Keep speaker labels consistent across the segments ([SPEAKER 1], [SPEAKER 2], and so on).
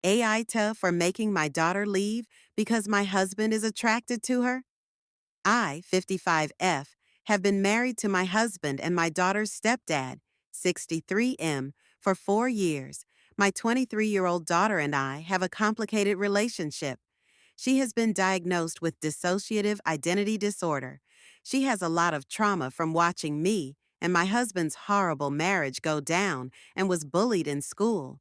[SPEAKER 1] AITA for making my daughter leave because my husband is attracted to her? I, 55F, have been married to my husband and my daughter's stepdad, 63M, for 4 years. My 23-year-old daughter and I have a complicated relationship. She has been diagnosed with dissociative identity disorder. She has a lot of trauma from watching me and my husband's horrible marriage go down and was bullied in school.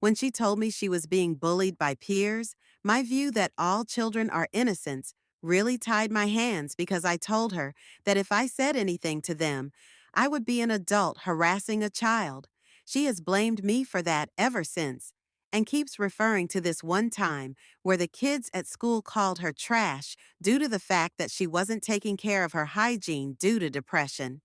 [SPEAKER 1] When she told me she was being bullied by peers, my view that all children are innocents really tied my hands because I told her that if I said anything to them, I would be an adult harassing a child. She has blamed me for that ever since and keeps referring to this one time where the kids at school called her trash due to the fact that she wasn't taking care of her hygiene due to depression.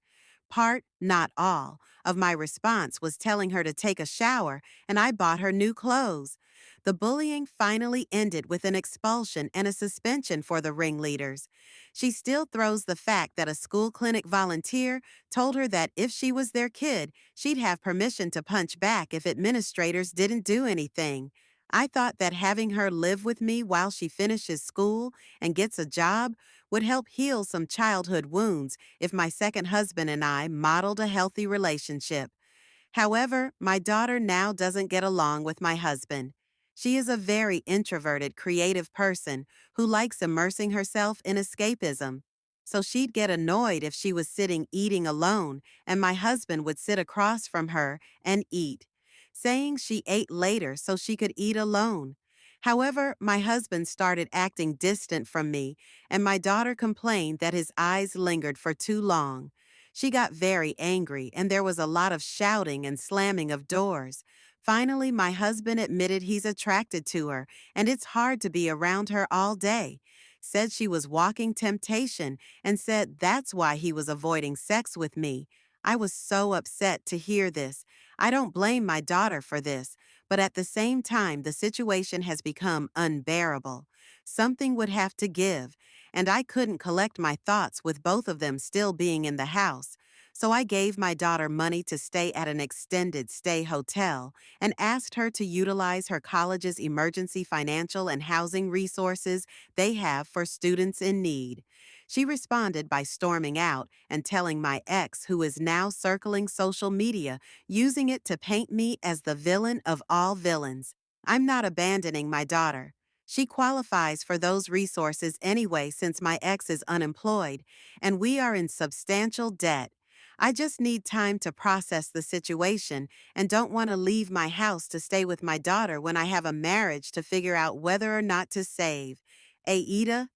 [SPEAKER 1] Part, not all, of my response was telling her to take a shower, and I bought her new clothes. The bullying finally ended with an expulsion and a suspension for the ringleaders. She still throws the fact that a school clinic volunteer told her that if she was their kid, she'd have permission to punch back if administrators didn't do anything. I thought that having her live with me while she finishes school and gets a job would help heal some childhood wounds if my second husband and I modeled a healthy relationship. However, my daughter now doesn't get along with my husband. She is a very introverted, creative person who likes immersing herself in escapism. So she'd get annoyed if she was sitting eating alone and my husband would sit across from her and eat, saying she ate later so she could eat alone. However, my husband started acting distant from me, and my daughter complained that his eyes lingered for too long. She got very angry, and there was a lot of shouting and slamming of doors. Finally, my husband admitted he's attracted to her, and it's hard to be around her all day. Said she was walking temptation, and said that's why he was avoiding sex with me. I was so upset to hear this. I don't blame my daughter for this, but at the same time, the situation has become unbearable. Something would have to give, and I couldn't collect my thoughts with both of them still being in the house. So I gave my daughter money to stay at an extended stay hotel and asked her to utilize her college's emergency financial and housing resources they have for students in need. She responded by storming out and telling my ex, who is now circling social media, using it to paint me as the villain of all villains. I'm not abandoning my daughter. She qualifies for those resources anyway since my ex is unemployed, and we are in substantial debt. I just need time to process the situation and don't want to leave my house to stay with my daughter when I have a marriage to figure out whether or not to save. AITA